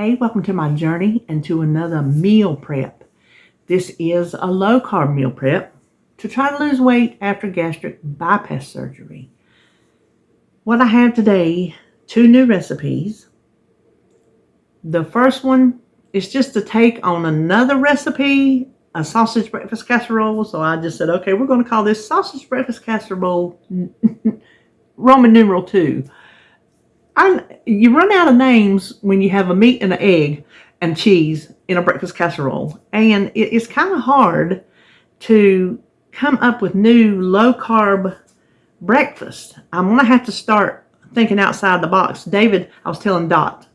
Hey, welcome to my journey and to another meal prep. This is a low carb meal prep to try to lose weight after gastric bypass surgery. What I have today, 2 new recipes. The first one is just a take on another recipe, a sausage breakfast casserole. So I just said, okay, we're going to call this sausage breakfast casserole Roman numeral 2. You run out of names when you have a meat and an egg and cheese in a breakfast casserole. And it's kind of hard to come up with new low-carb breakfast. I'm going to have to start thinking outside the box. David, I was telling Dot,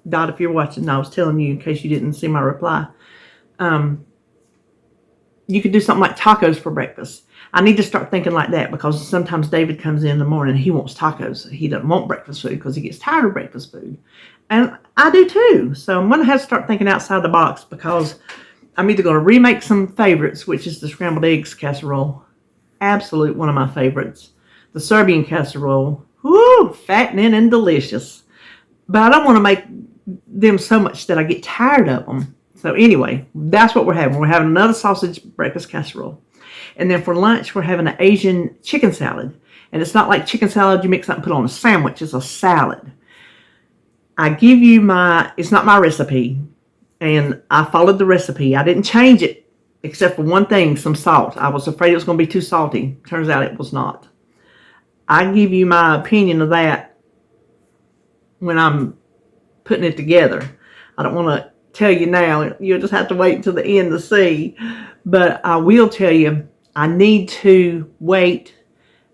if you're watching, I was telling you in case you didn't see my reply. You could do something like tacos for breakfast. I need to start thinking like that because sometimes David comes in the morning and he wants tacos. He doesn't want breakfast food because he gets tired of breakfast food. And I do too. So I'm going to have to start thinking outside the box because I'm either going to remake some favorites, which is the scrambled eggs casserole. Absolute one of my favorites. The Serbian casserole. Whoo, fattening and delicious. But I don't want to make them so much that I get tired of them. So anyway, that's what we're having. We're having another sausage breakfast casserole. And then for lunch, we're having an Asian chicken salad. And it's not like chicken salad you mix up and put on a sandwich. It's a salad. I give you it's not my recipe. And I followed the recipe. I didn't change it except for one thing, some salt. I was afraid it was going to be too salty. Turns out it was not. I give you my opinion of that when I'm putting it together. I don't want to tell you now. You'll just have to wait until the end to see. But I will tell you, I need to wait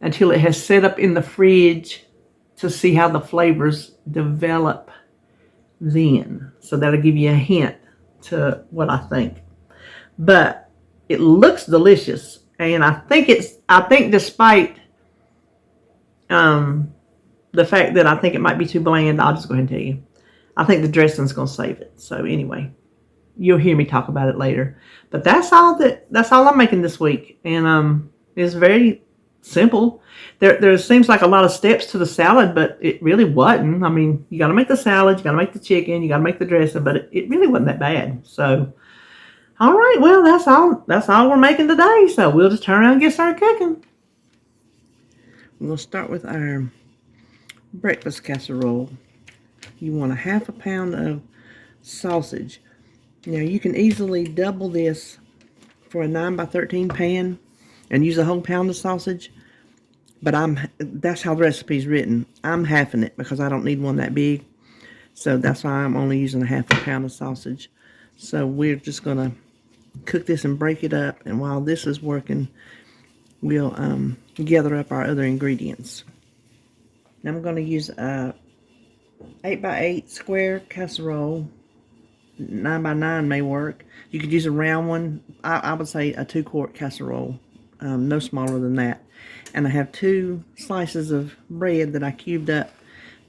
until it has set up in the fridge to see how the flavors develop then. So that'll give you a hint to what I think. But it looks delicious. And I think despite the fact that I think it might be too bland, I'll just go ahead and tell you. I think the dressing's going to save it. So anyway, you'll hear me talk about it later. But that's all I'm making this week. And it's very simple. There seems like a lot of steps to the salad, but it really wasn't. I mean, you got to make the salad, you got to make the chicken, you got to make the dressing, but it really wasn't that bad. So, all right, well, that's all we're making today. So we'll just turn around and get started cooking. We'll start with our breakfast casserole. You want a 1/2 pound of sausage. Now you can easily double this for a 9x13 pan and use a whole pound of sausage. But that's how the recipe's written. I'm halving it because I don't need one that big. So that's why I'm only using a 1/2 pound of sausage. So we're just gonna cook this and break it up. And while this is working, we'll gather up our other ingredients. Now I'm gonna use a 8x8 square casserole. 9x9 may work. You could use a round one. I would say a 2-quart casserole, no smaller than that. And I have 2 slices of bread that I cubed up.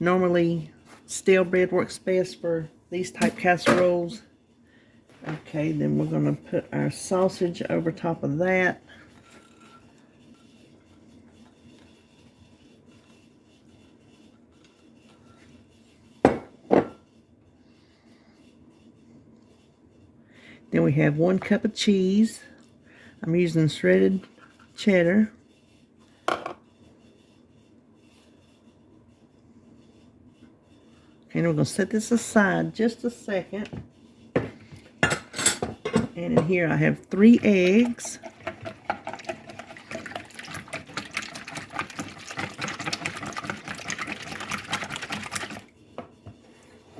Normally, stale bread works best for these type casseroles. Okay, then we're going to put our sausage over top of that. Then we have 1 cup of cheese. I'm using shredded cheddar. And we're going to set this aside just a second. And in here I have 3 eggs.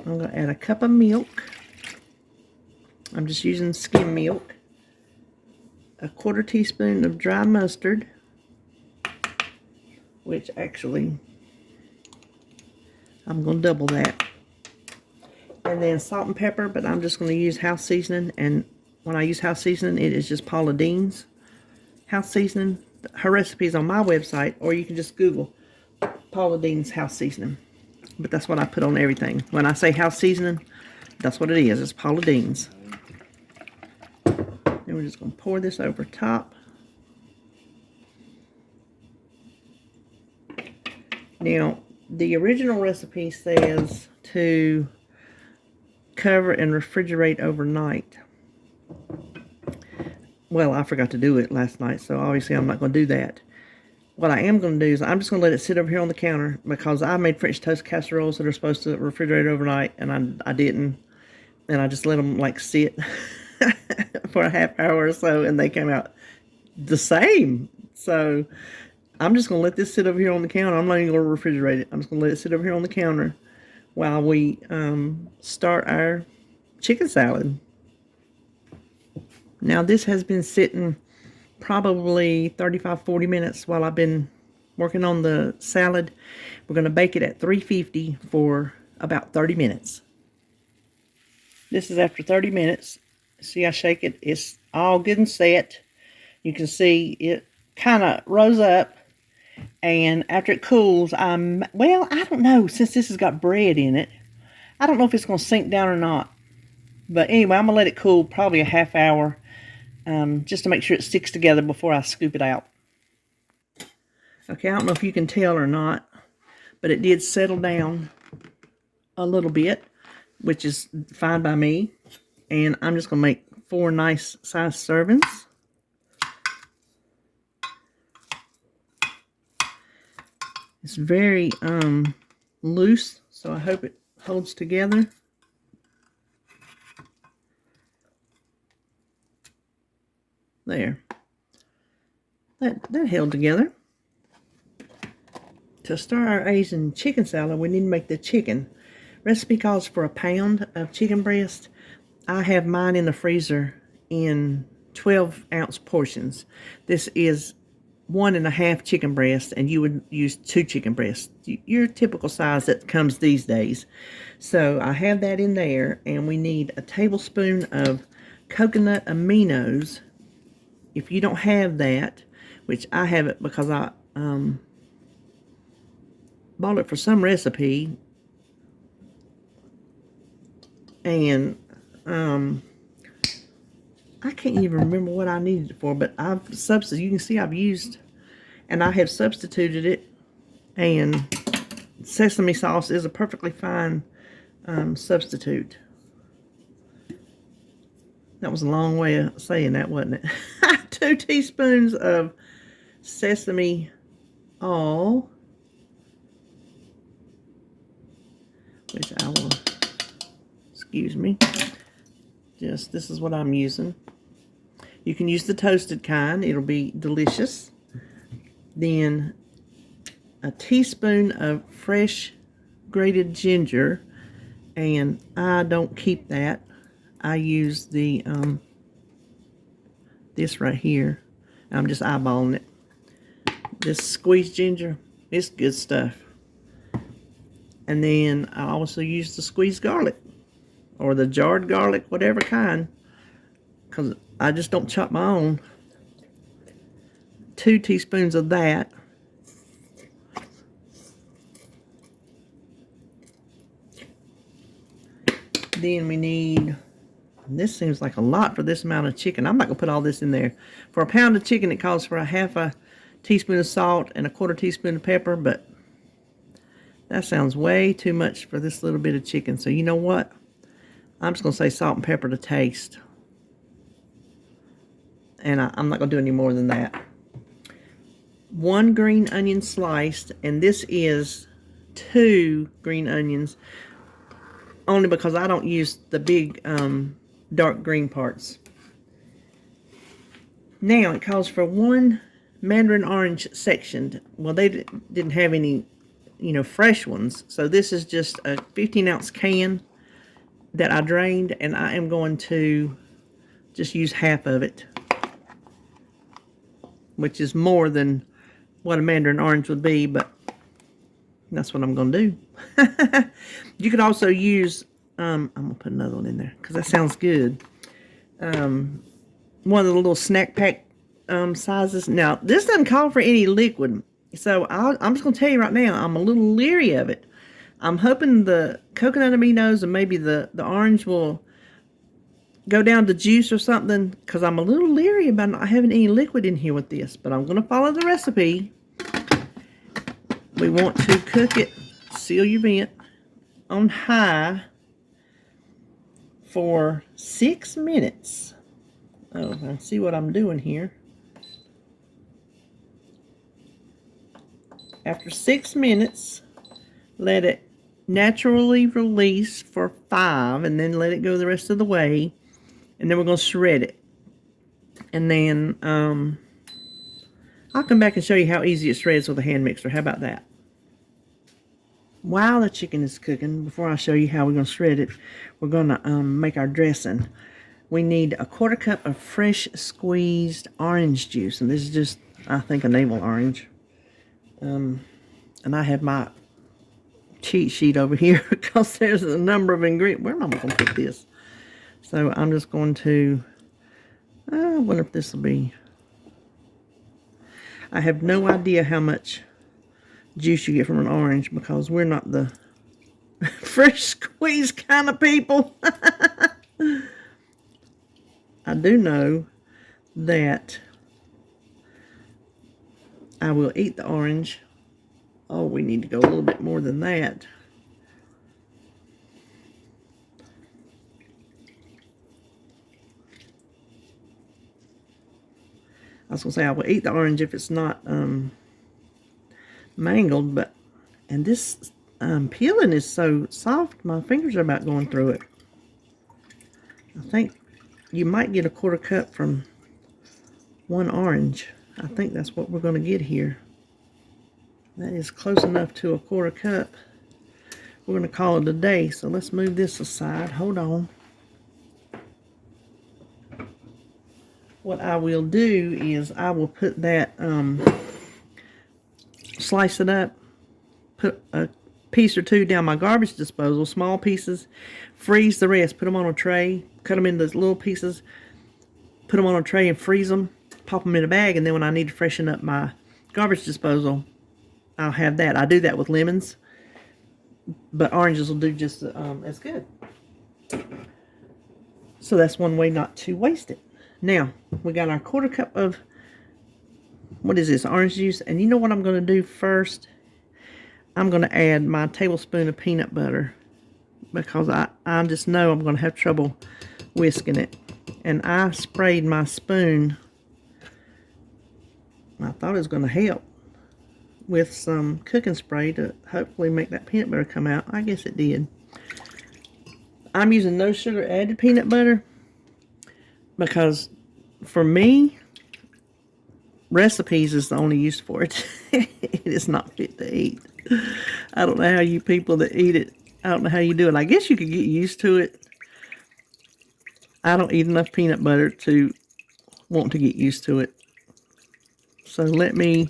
I'm going to add a cup of milk. I'm just using skim milk. A 1/4 teaspoon of dry mustard, which actually I'm going to double that. And then salt and pepper, but I'm just going to use house seasoning. And when I use house seasoning, it is just Paula Deen's house seasoning. Her recipe is on my website, or you can just Google Paula Deen's house seasoning. But that's what I put on everything. When I say house seasoning, that's what it is. It's Paula Deen's. Then we're just going to pour this over top. Now, the original recipe says to cover and refrigerate overnight. Well, I forgot to do it last night, so obviously I'm not going to do that. What I am going to do is I'm just going to let it sit over here on the counter, because I made French toast casseroles that are supposed to refrigerate overnight, and I didn't. And I just let them like sit for a half hour or so, and they came out the same. So I'm just going to let this sit over here on the counter. I'm not even going to refrigerate it. I'm just going to let it sit over here on the counter while we start our chicken salad. Now this has been sitting probably 35-40 minutes while I've been working on the salad. We're going to bake it at 350 for about 30 minutes. This is after 30 minutes. See, I shake it. It's all good and set. You can see it kind of rose up. And after it cools, well, I don't know. Since this has got bread in it, I don't know if it's going to sink down or not. But anyway, I'm going to let it cool probably a half hour. Just to make sure it sticks together before I scoop it out. Okay, I don't know if you can tell or not, but it did settle down a little bit, which is fine by me. And I'm just going to make 4 nice sized servings. It's very loose, so I hope it holds together. There. That held together. To start our Asian chicken salad, we need to make the chicken. Recipe calls for 1 pound of chicken breast. I have mine in the freezer in 12-ounce portions. This is 1.5 chicken breasts, and you would use 2 chicken breasts. Your typical size that comes these days. So I have that in there, and we need a tablespoon of coconut aminos. If you don't have that, which I have it because I bought it for some recipe, and I can't even remember what I needed it for, but I've substituted. You can see I've used, and I have substituted it, and sesame sauce is a perfectly fine substitute. That was a long way of saying that, wasn't it? 2 teaspoons of sesame oil, which I will, excuse me, this is what I'm using. You can use the toasted kind. It'll be delicious. Then a teaspoon of fresh grated ginger, and I don't keep that. I use the this right here. I'm just eyeballing it. This squeezed ginger, it's good stuff. And then I also use the squeezed garlic, or the jarred garlic, whatever kind, because I just don't chop my own. 2 teaspoons of that. Then we need, this seems like a lot for this amount of chicken. I'm not going to put all this in there. For 1 pound of chicken, it calls for 1/2 teaspoon of salt and 1/4 teaspoon of pepper, but that sounds way too much for this little bit of chicken. So you know what? I'm just going to say salt and pepper to taste. And I'm not going to do any more than that. 1 green onion sliced, and this is 2 green onions, only because I don't use the big dark green parts. Now it calls for 1 mandarin orange sectioned. Well, they didn't have any, fresh ones, so this is just a 15-ounce can that I drained, and I am going to just use half of it, which is more than what a mandarin orange would be, but that's what I'm going to do. You could also use, I'm going to put another one in there because that sounds good. One of the little snack pack sizes. Now, this doesn't call for any liquid, so I'm just going to tell you right now, I'm a little leery of it. I'm hoping the coconut aminos and maybe the orange will go down to juice or something, because I'm a little leery about not having any liquid in here with this, but I'm going to follow the recipe. We want to cook it, seal your vent, on high for 6 minutes. Oh, I see what I'm doing here. After 6 minutes, let it naturally release for 5, and then let it go the rest of the way. And then we're going to shred it. And then I'll come back and show you how easy it shreds with a hand mixer. How about that? While the chicken is cooking, before I show you how we're going to shred it, we're going to make our dressing. We need a 1/4 cup of fresh squeezed orange juice. And this is just, I think, a navel orange. And I have my cheat sheet over here because there's a number of ingredients. Where am I going to put this? So I'm just going to, I wonder if this will be, I have no idea how much juice you get from an orange because we're not the fresh squeezed kind of people. I do know that I will eat the orange. Oh, we need to go a little bit more than that. I was going to say I will eat the orange if it's not mangled, but, and this peeling is so soft, my fingers are about going through it. I think you might get a 1/4 cup from one orange. I think that's what we're going to get here. That is close enough to a 1/4 cup. We're going to call it a day, so let's move this aside. Hold on. What I will do is I will put that, slice it up, put a piece or two down my garbage disposal, small pieces, freeze the rest, put them on a tray, cut them into little pieces, put them on a tray and freeze them, pop them in a bag, and then when I need to freshen up my garbage disposal, I'll have that. I do that with lemons, but oranges will do just as good. So that's one way not to waste it. Now, we got our 1/4 cup of, what is this, orange juice. And you know what I'm going to do first? I'm going to add my tablespoon of peanut butter because I just know I'm going to have trouble whisking it. And I sprayed my spoon. I thought it was going to help with some cooking spray to hopefully make that peanut butter come out. I guess it did. I'm using no sugar added peanut butter because for me, recipes is the only use for it. It is not fit to eat. I don't know how you people that eat it, I don't know how you do it. I guess you could get used to it. I don't eat enough peanut butter to want to get used to it. So let me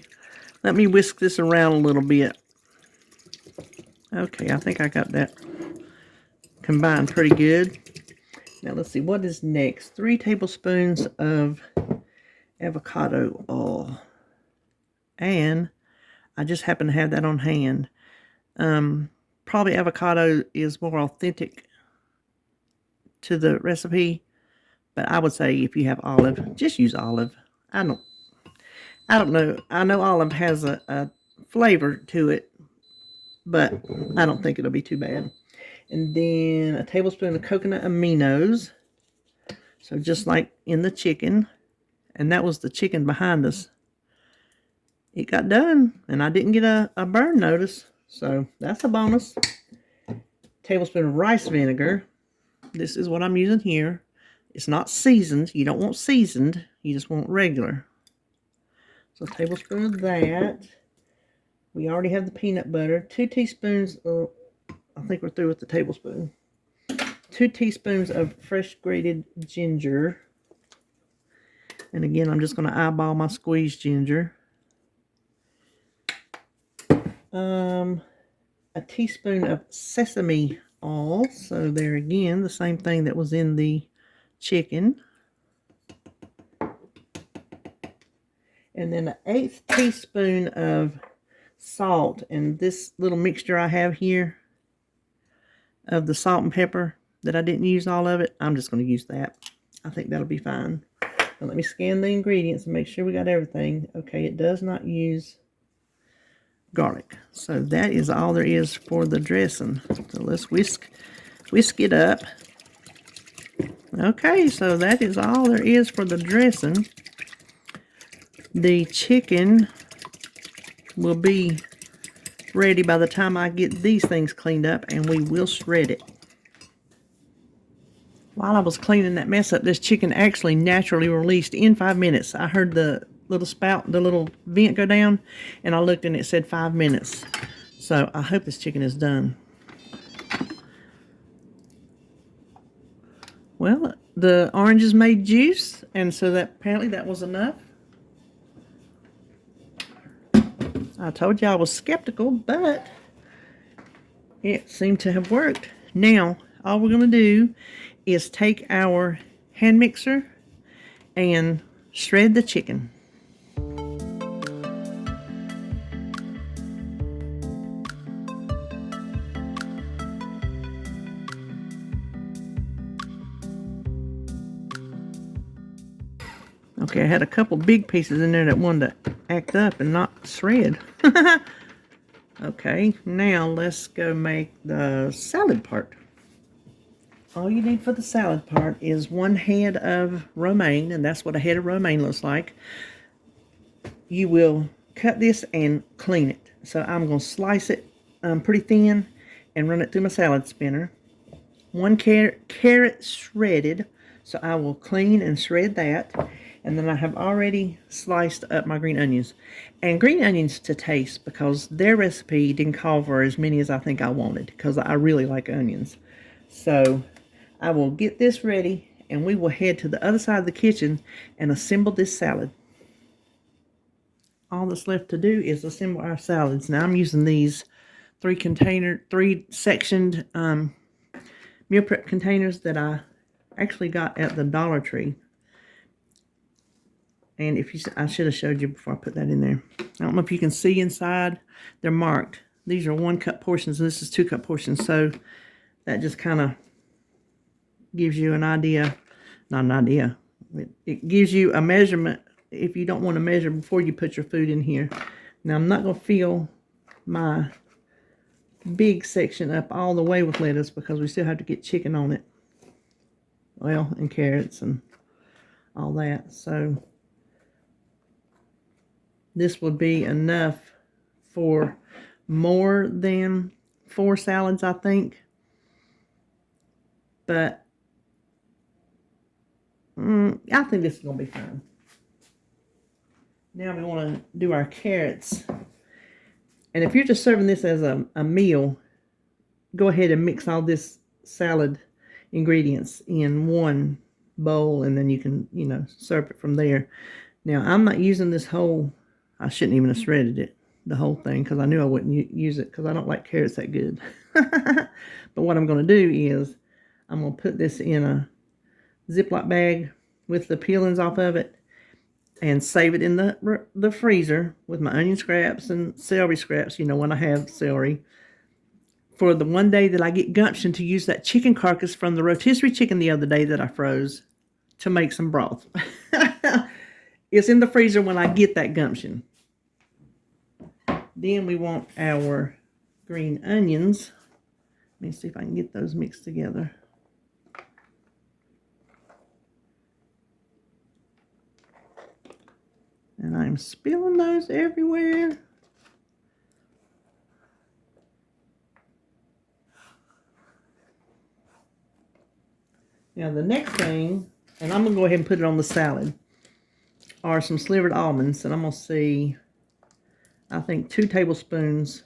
whisk this around a little bit. Okay, I think I got that combined pretty good. Now let's see, what is next? 3 tablespoons of avocado oil. And I just happen to have that on hand. Probably avocado is more authentic to the recipe, but I would say if you have olive, just use olive. I don't know. I know olive has a flavor to it, but I don't think it'll be too bad. And then a tablespoon of coconut aminos. So just like in the chicken. And that was the chicken behind us. It got done, and I didn't get a burn notice. So that's a bonus. Tablespoon of rice vinegar. This is what I'm using here. It's not seasoned. You don't want seasoned. You just want regular. So a tablespoon of that. We already have the peanut butter. 2 teaspoons of, I think we're through with the tablespoon. 2 teaspoons of fresh grated ginger. And again, I'm just going to eyeball my squeezed ginger. A teaspoon of sesame oil. So there again, the same thing that was in the chicken. And then an 1/8 teaspoon of salt. And this little mixture I have here of the salt and pepper that I didn't use all of it, I'm just going to use that. I think that'll be fine. Now let me scan the ingredients and make sure we got everything. Okay, it does not use garlic. So that is all there is for the dressing. So let's whisk it up. Okay, so that is all there is for the dressing. The chicken will be ready by the time I get these things cleaned up, and we will shred it. While I was cleaning that mess up, this chicken actually naturally released in 5 minutes. I heard the little spout, the little vent go down, and I looked and it said 5 minutes. So I hope this chicken is done. Well, the oranges made juice, and so that apparently that was enough. I told you I was skeptical, but it seemed to have worked. Now, all we're going to do is take our hand mixer and shred the chicken. Okay, I had a couple big pieces in there that wanted to act up and not shred. Okay, now let's go make the salad part. All you need for the salad part is 1 head of romaine, and that's what a head of romaine looks like. You will cut this and clean it. So I'm going to slice it pretty thin and run it through my salad spinner. 1 carrot shredded, so I will clean and shred that. And then I have already sliced up my green onions. And green onions to taste, because their recipe didn't call for as many as I think I wanted, because I really like onions. So I will get this ready, and we will head to the other side of the kitchen and assemble this salad. All that's left to do is assemble our salads. Now I'm using these 3-sectioned meal prep containers that I actually got at the Dollar Tree. And I should have showed you before I put that in there. I don't know if you can see inside. They're marked. These are 1-cup portions, and this is 2-cup portions. So that just kind of gives you an idea. Not an idea. It gives you a measurement if you don't want to measure before you put your food in here. Now, I'm not going to fill my big section up all the way with lettuce, because we still have to get chicken on it. Well, and carrots and all that. So this would be enough for more than 4 salads, I think. But I think this is going to be fine. Now we want to do our carrots. And if you're just serving this as a meal, go ahead and mix all this salad ingredients in one bowl, and then you can, serve it from there. Now, I'm not using this whole, I shouldn't even have shredded it, the whole thing, because I knew I wouldn't use it, because I don't like carrots that good. But what I'm going to do is, I'm going to put this in a Ziploc bag with the peelings off of it, and save it in the freezer with my onion scraps and celery scraps, when I have celery, for the one day that I get gumption to use that chicken carcass from the rotisserie chicken the other day that I froze to make some broth. It's in the freezer when I get that gumption. Then we want our green onions. Let me see if I can get those mixed together. And I'm spilling those everywhere. Now the next thing, and I'm going to go ahead and put it on the salad, are some slivered almonds. And I'm going to see, I think 2 tablespoons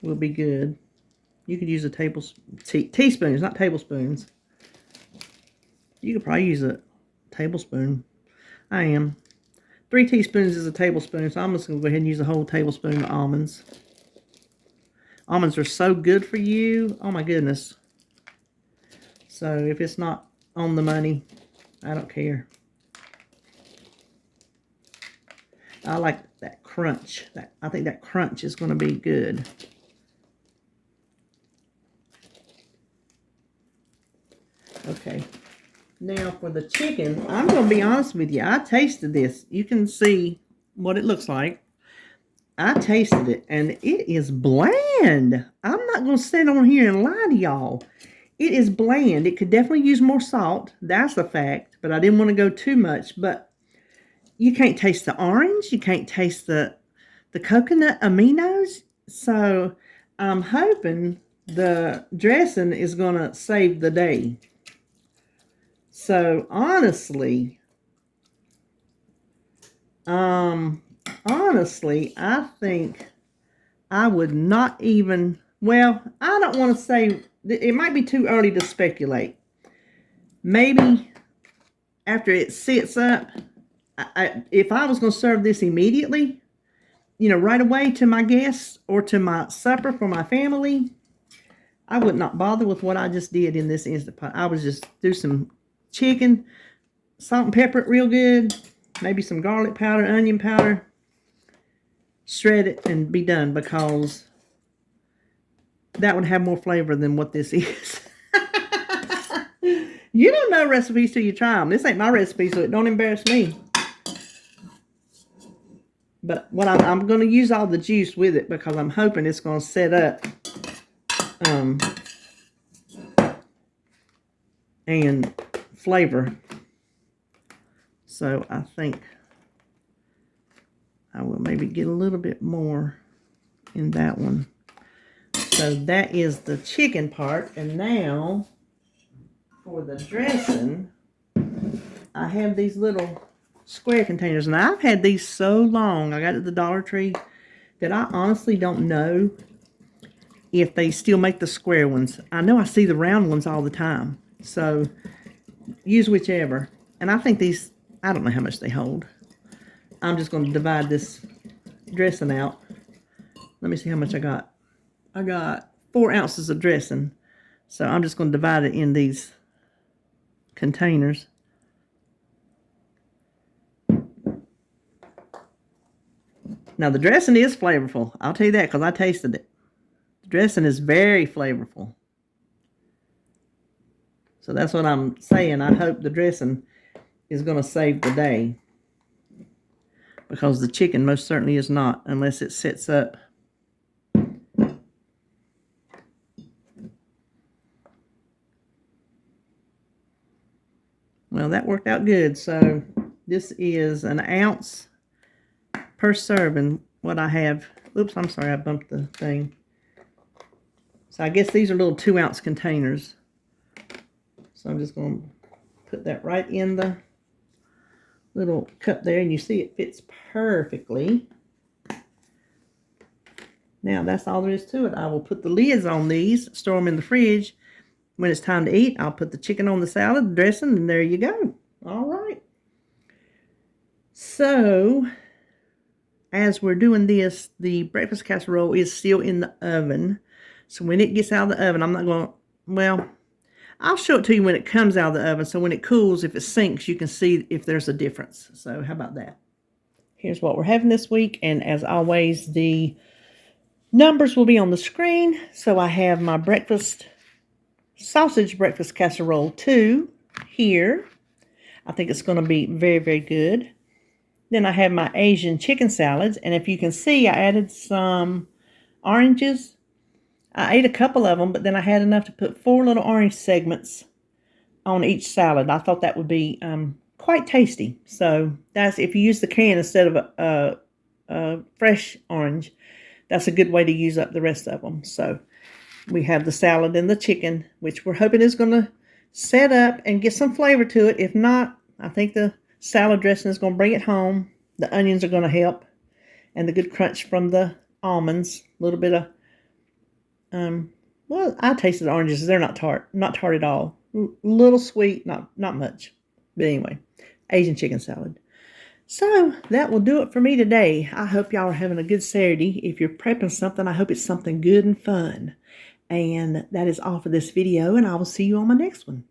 will be good. You could use a teaspoons, not tablespoons. You could probably use a tablespoon. I am. 3 teaspoons is a tablespoon, so I'm just going to go ahead and use a whole tablespoon of almonds. Almonds are so good for you. Oh my goodness. So if it's not on the money, I don't care. I like that crunch. I think that crunch is going to be good. Okay. Now for the chicken, I'm going to be honest with you. I tasted this. You can see what it looks like. I tasted it, and it is bland. I'm not going to stand on here and lie to y'all. it is bland. It could definitely use more salt. That's a fact. But I didn't want to go too much. But you can't taste the orange. You can't taste the coconut aminos. So I'm hoping the dressing is going to save the day. So honestly, I think I would not even, well, I don't want to say, it might be too early to speculate. Maybe after it sits up, if I was going to serve this immediately, you know, right away to my guests or to my supper for my family, I would not bother with what I just did in this Instant Pot. I would just do some chicken, salt and pepper it real good, maybe some garlic powder, onion powder, shred it and be done, because that would have more flavor than what this is. You don't know recipes till you try them. This ain't my recipe, so it don't embarrass me. But what I'm going to use all the juice with it, because I'm hoping it's going to set up and flavor. So I think I will maybe get a little bit more in that one. So that is the chicken part. And now for the dressing, I have these little square containers. And I've had these so long, I got at the Dollar Tree, that I honestly don't know if they still make the square ones. I know I see the round ones all the time. So use whichever. And I think these, I don't know how much they hold. I'm just going to divide this dressing out. Let me see how much I got. I got 4 ounces of dressing. So I'm just going to divide it in these containers. Now the dressing is flavorful. I'll tell you that because I tasted it. The dressing is very flavorful. So that's what I'm saying. I hope the dressing is going to save the day, because the chicken most certainly is not, unless it sets up. Well, that worked out good. So this is an ounce per serving. What I have, oops, I'm sorry, I bumped the thing. So I guess these are little 2-ounce containers. So I'm just going to put that right in the little cup there, and you see it fits perfectly. Now that's all there is to it. I will put the lids on these, store them in the fridge. When it's time to eat, I'll put the chicken on the salad, the dressing, and there you go. All right. So as we're doing this, the breakfast casserole is still in the oven. So when it gets out of the oven, I'm not going to, well, I'll show it to you when it comes out of the oven. So when it cools, if it sinks, you can see if there's a difference. So how about that? Here's what we're having this week. And as always, the numbers will be on the screen. So I have my sausage breakfast casserole 2 here. I think it's going to be very, very good. Then I have my Asian chicken salads. And if you can see, I added some oranges. I ate a couple of them, but then I had enough to put 4 little orange segments on each salad. I thought that would be quite tasty. So that's, if you use the can instead of a fresh orange, that's a good way to use up the rest of them. So we have the salad and the chicken, which we're hoping is going to set up and get some flavor to it. If not, I think the salad dressing is going to bring it home. The onions are going to help, and the good crunch from the almonds. A little bit of, well, I tasted the oranges. They're not tart at all. A little sweet, not much. But anyway, Asian chicken salad. So that will do it for me today. I hope y'all are having a good Saturday. If you're prepping something, I hope it's something good and fun. And that is all for this video, and I will see you on my next one.